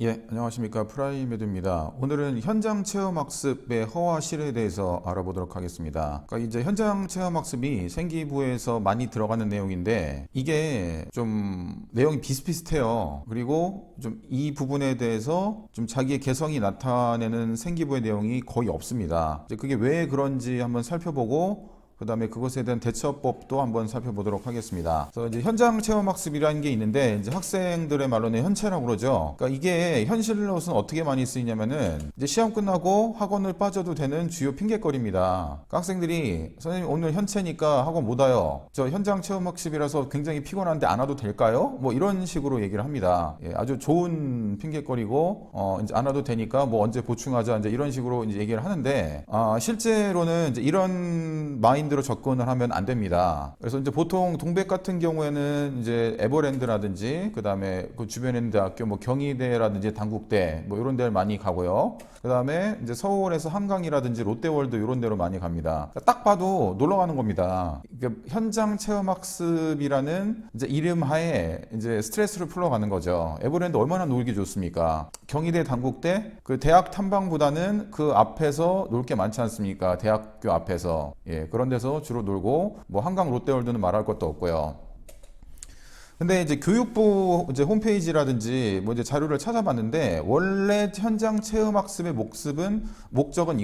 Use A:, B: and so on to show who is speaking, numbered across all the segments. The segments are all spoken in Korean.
A: 예, 안녕하십니까. 프라이메드입니다. 오늘은 현장 체험 학습의 허와 실에 대해서 알아보도록 하겠습니다. 그러니까 이제 현장 체험 학습이 생기부에서 많이 들어가는 내용인데 이게 좀 내용이 비슷비슷해요. 그리고 좀 이 부분에 대해서 좀 자기의 개성이 나타내는 생기부의 내용이 거의 없습니다. 이제 그게 왜 그런지 한번 살펴보고 그 다음에 그것에 대한 대처법도 한번 살펴보도록 하겠습니다. 그래서 이제 현장 체험 학습이라는 게 있는데 이제 학생들의 말로는 현체라고 그러죠. 그러니까 이게 현실로서는 어떻게 많이 쓰이냐면은 이제 시험 끝나고 학원을 빠져도 되는 주요 핑계거리입니다. 그러니까 학생들이 선생님 오늘 현체니까 학원 못 와요. 저 현장 체험 학습이라서 굉장히 피곤한데 안 와도 될까요? 뭐 이런 식으로 얘기를 합니다. 예, 아주 좋은 핑계거리고 이제 안 와도 되니까 뭐 언제 보충하자 이제 이런 식으로 이제 얘기를 하는데 실제로는 이제 이런 마인드로 접근을 하면 안 됩니다. 그래서 이제 보통 동백 같은 경우에는 이제 에버랜드라든지 그 다음에 그 주변에 있는 대학교 뭐 경희대라든지 단국대 뭐 이런 데를 많이 가고요. 그 다음에 이제 서울에서 한강이라든지 롯데월드 이런 데로 많이 갑니다. 그러니까 딱 봐도 놀러 가는 겁니다. 그러니까 현장 체험 학습이라는 이제 이름 하에 이제 스트레스를 풀러가는 거죠. 에버랜드 얼마나 놀기 좋습니까? 경희대 단국대 그 대학 탐방보다는 그 앞에서 놀 게 많지 않습니까? 대학교 앞에서. 예, 그런 데서 주로 놀고 뭐 한강 롯데월드는 말할 것도 없고요. 근데 이제 교육부 이제 홈페이지라든지 뭐 이제 자료를 찾아봤는데 원래 현장 체험 학습의 목적은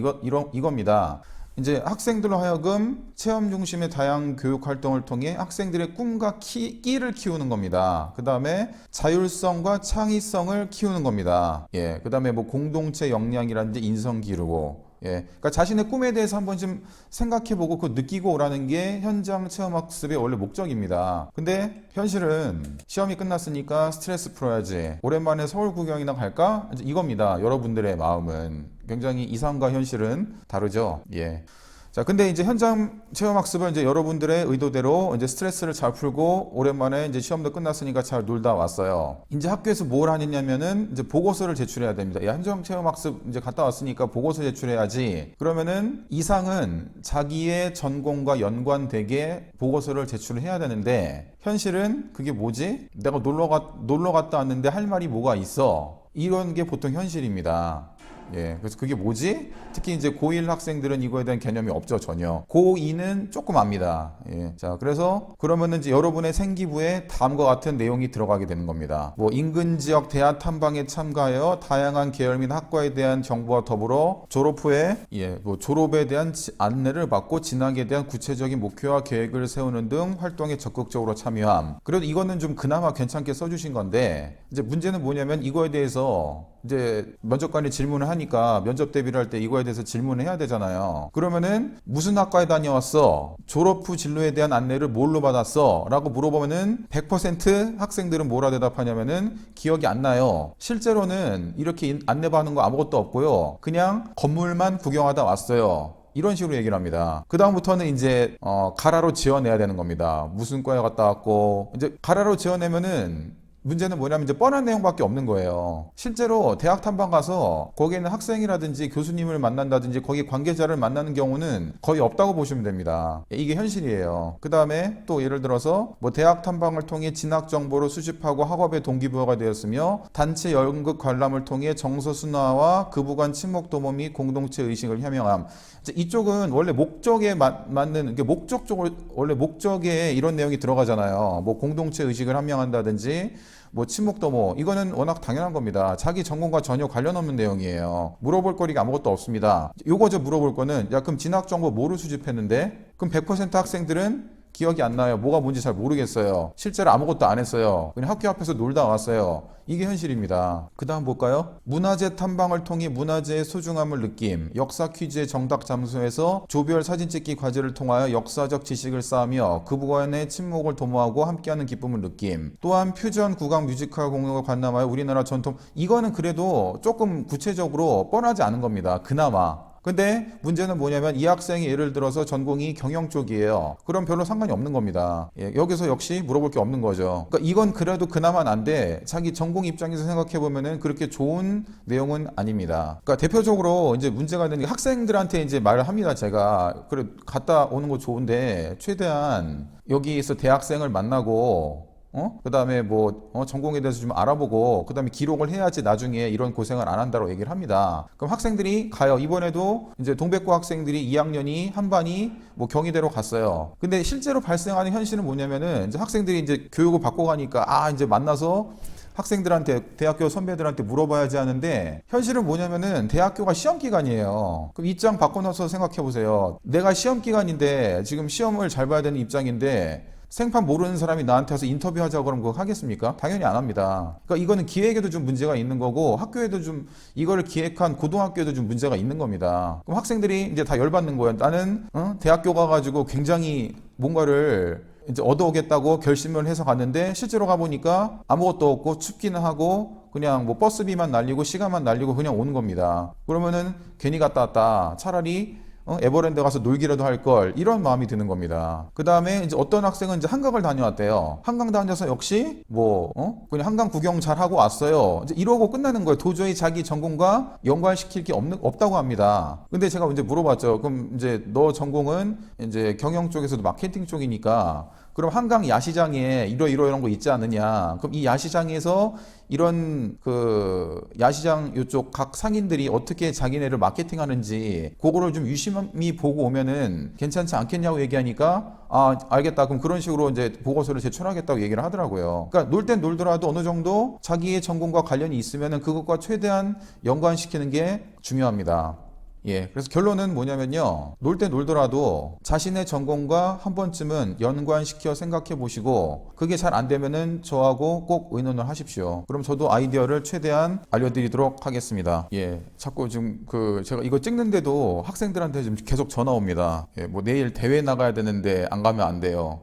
A: 이겁니다. 이제 학생들로 하여금 체험 중심의 다양한 교육 활동을 통해 학생들의 꿈과 끼를 키우는 겁니다. 그 다음에 자율성과 창의성을 키우는 겁니다. 예, 그 다음에 뭐 공동체 역량이라든지 인성 기르고 예, 그러니까 자신의 꿈에 대해서 한번 좀 생각해보고 그 느끼고 오라는 게 현장 체험 학습의 원래 목적입니다. 근데 현실은 시험이 끝났으니까 스트레스 풀어야지. 오랜만에 서울 구경이나 갈까? 이제 이겁니다. 여러분들의 마음은 굉장히 이상과 현실은 다르죠. 예. 자, 근데 이제 현장 체험 학습은 이제 여러분들의 의도대로 이제 스트레스를 잘 풀고 오랜만에 이제 시험도 끝났으니까 잘 놀다 왔어요. 이제 학교에서 뭘 하느냐면은 이제 보고서를 제출해야 됩니다. 야, 현장 체험 학습 이제 갔다 왔으니까 보고서 제출해야지. 그러면은 이상은 자기의 전공과 연관되게 보고서를 제출을 해야 되는데 현실은 그게 뭐지? 내가 놀러 갔다 왔는데 할 말이 뭐가 있어? 이런 게 보통 현실입니다. 예, 그래서 그게 뭐지? 특히 이제 고1 학생들은 이거에 대한 개념이 없죠, 전혀. 고2는 조금 압니다. 예, 자, 그래서 그러면은 이제 여러분의 생기부에 다음과 같은 내용이 들어가게 되는 겁니다. 뭐 인근 지역 대학 탐방에 참가하여 다양한 계열 및 학과에 대한 정보와 더불어 졸업 후에 뭐 졸업에 대한 안내를 받고 진학에 대한 구체적인 목표와 계획을 세우는 등 활동에 적극적으로 참여함. 그래도 이거는 좀 그나마 괜찮게 써주신 건데 이제 문제는 뭐냐면 이거에 대해서 이제 면접관이 질문을 하니까 면접 대비를 할 때 이거에 대해서 질문을 해야 되잖아요. 그러면은 무슨 학과에 다녀왔어? 졸업 후 진로에 대한 안내를 뭘로 받았어? 라고 물어보면은 100% 학생들은 뭐라 대답하냐면은 기억이 안 나요. 실제로는 이렇게 안내받는 거 아무것도 없고요. 그냥 건물만 구경하다 왔어요. 이런 식으로 얘기를 합니다. 그 다음부터는 이제 가라로 지어내야 되는 겁니다. 무슨 과에 갔다 왔고 이제 가라로 지어내면은 문제는 뭐냐면 이제 뻔한 내용밖에 없는 거예요. 실제로 대학 탐방 가서 거기에 있는 학생이라든지 교수님을 만난다든지 거기 관계자를 만나는 경우는 거의 없다고 보시면 됩니다. 이게 현실이에요. 그 다음에 또 예를 들어서 뭐 대학 탐방을 통해 진학 정보를 수집하고 학업의 동기부여가 되었으며 단체 연극 관람을 통해 정서 순화와 그부 간 친목 도모 및 공동체 의식을 현명함. 이쪽은 원래 목적에 맞는 목적 쪽을 원래 목적에 이런 내용이 들어가잖아요. 뭐 공동체 의식을 함양한다든지 뭐 친목도모 이거는 워낙 당연한 겁니다. 자기 전공과 전혀 관련 없는 내용이에요. 물어볼 거리가 아무것도 없습니다. 요거 물어볼 거는 야 그럼 진학 정보 뭐를 수집했는데? 그럼 100% 학생들은 기억이 안 나요. 뭐가 뭔지 잘 모르겠어요. 실제로 아무것도 안 했어요. 그냥 학교 앞에서 놀다 왔어요. 이게 현실입니다. 그 다음 볼까요? 문화재 탐방을 통해 문화재의 소중함을 느낌, 역사 퀴즈의 정답 잠수에서 조별 사진찍기 과제를 통하여 역사적 지식을 쌓으며 그부간의 친목을 도모하고 함께하는 기쁨을 느낌, 또한 퓨전 국악 뮤지컬 공연을 관람하여 우리나라 전통, 이거는 그래도 조금 구체적으로 뻔하지 않은 겁니다. 그나마. 근데 문제는 뭐냐면 이 학생이 예를 들어서 전공이 경영 쪽이에요. 그럼 별로 상관이 없는 겁니다. 예, 여기서 역시 물어볼 게 없는 거죠. 그러니까 이건 그래도 그나마 난데 자기 전공 입장에서 생각해 보면은 그렇게 좋은 내용은 아닙니다. 그러니까 대표적으로 이제 문제가 되는 게 학생들한테 이제 말을 합니다. 제가 그래 갔다 오는 거 좋은데 최대한 여기에서 대학생을 만나고 그 다음에 뭐 전공에 대해서 좀 알아보고 그 다음에 기록을 해야지 나중에 이런 고생을 안 한다고 얘기를 합니다. 그럼 학생들이 가요. 이번에도 이제 동백고 학생들이 2학년이 한 반이 뭐 경희대로 갔어요. 근데 실제로 발생하는 현실은 뭐냐면은 이제 학생들이 이제 교육을 받고 가니까 이제 만나서 학생들한테 대학교 선배들한테 물어봐야지 하는데 현실은 뭐냐면은 대학교가 시험 기간이에요. 그럼 입장 바꿔놔서 생각해 보세요. 내가 시험 기간인데 지금 시험을 잘 봐야 되는 입장인데 생판 모르는 사람이 나한테 와서 인터뷰하자고 그러면 그거 하겠습니까? 당연히 안 합니다. 그러니까 이거는 기획에도 좀 문제가 있는 거고 학교에도 좀 이거를 기획한 고등학교에도 좀 문제가 있는 겁니다. 그럼 학생들이 이제 다 열받는 거예요. 나는 대학교 가가지고 굉장히 뭔가를 이제 얻어오겠다고 결심을 해서 갔는데 실제로 가보니까 아무것도 없고 춥기는 하고 그냥 뭐 버스비만 날리고 시간만 날리고 그냥 오는 겁니다. 그러면은 괜히 갔다 왔다. 차라리 에버랜드 가서 놀기라도 할 걸 이런 마음이 드는 겁니다. 그 다음에 이제 어떤 학생은 이제 한강을 다녀왔대요. 한강 다녀서 역시 뭐 그냥 한강 구경 잘 하고 왔어요. 이제 이러고 끝나는 거예요. 도저히 자기 전공과 연관시킬 게 없다고 합니다. 근데 제가 이제 물어봤죠. 그럼 이제 너 전공은 이제 경영 쪽에서도 마케팅 쪽이니까 그럼 한강 야시장에 이런 거 있지 않느냐? 그럼 이 야시장에서 이런 그 야시장 요쪽 각 상인들이 어떻게 자기네를 마케팅하는지 그거를 좀 유심히 보고 오면은 괜찮지 않겠냐고 얘기하니까 알겠다. 그럼 그런 식으로 이제 보고서를 제출하겠다고 얘기를 하더라고요. 그러니까 놀 땐 놀더라도 어느 정도 자기의 전공과 관련이 있으면은 그것과 최대한 연관시키는 게 중요합니다. 그래서 결론은 뭐냐면요. 놀 때 놀더라도 자신의 전공과 한 번쯤은 연관시켜 생각해 보시고 그게 잘 안 되면은 저하고 꼭 의논을 하십시오. 그럼 저도 아이디어를 최대한 알려드리도록 하겠습니다. 자꾸 지금 제가 이거 찍는데도 학생들한테 지금 계속 전화 옵니다. 뭐 내일 대회 나가야 되는데 안 가면 안 돼요.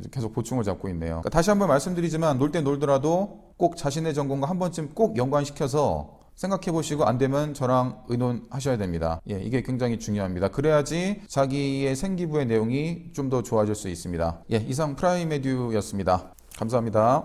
A: 계속 보충을 잡고 있네요. 그러니까 다시 한번 말씀드리지만 놀 때 놀더라도 꼭 자신의 전공과 한 번쯤 꼭 연관시켜서 생각해 보시고 안 되면 저랑 의논하셔야 됩니다. 이게 굉장히 중요합니다. 그래야지 자기의 생기부의 내용이 좀 더 좋아질 수 있습니다. 이상 프라임에듀였습니다. 감사합니다.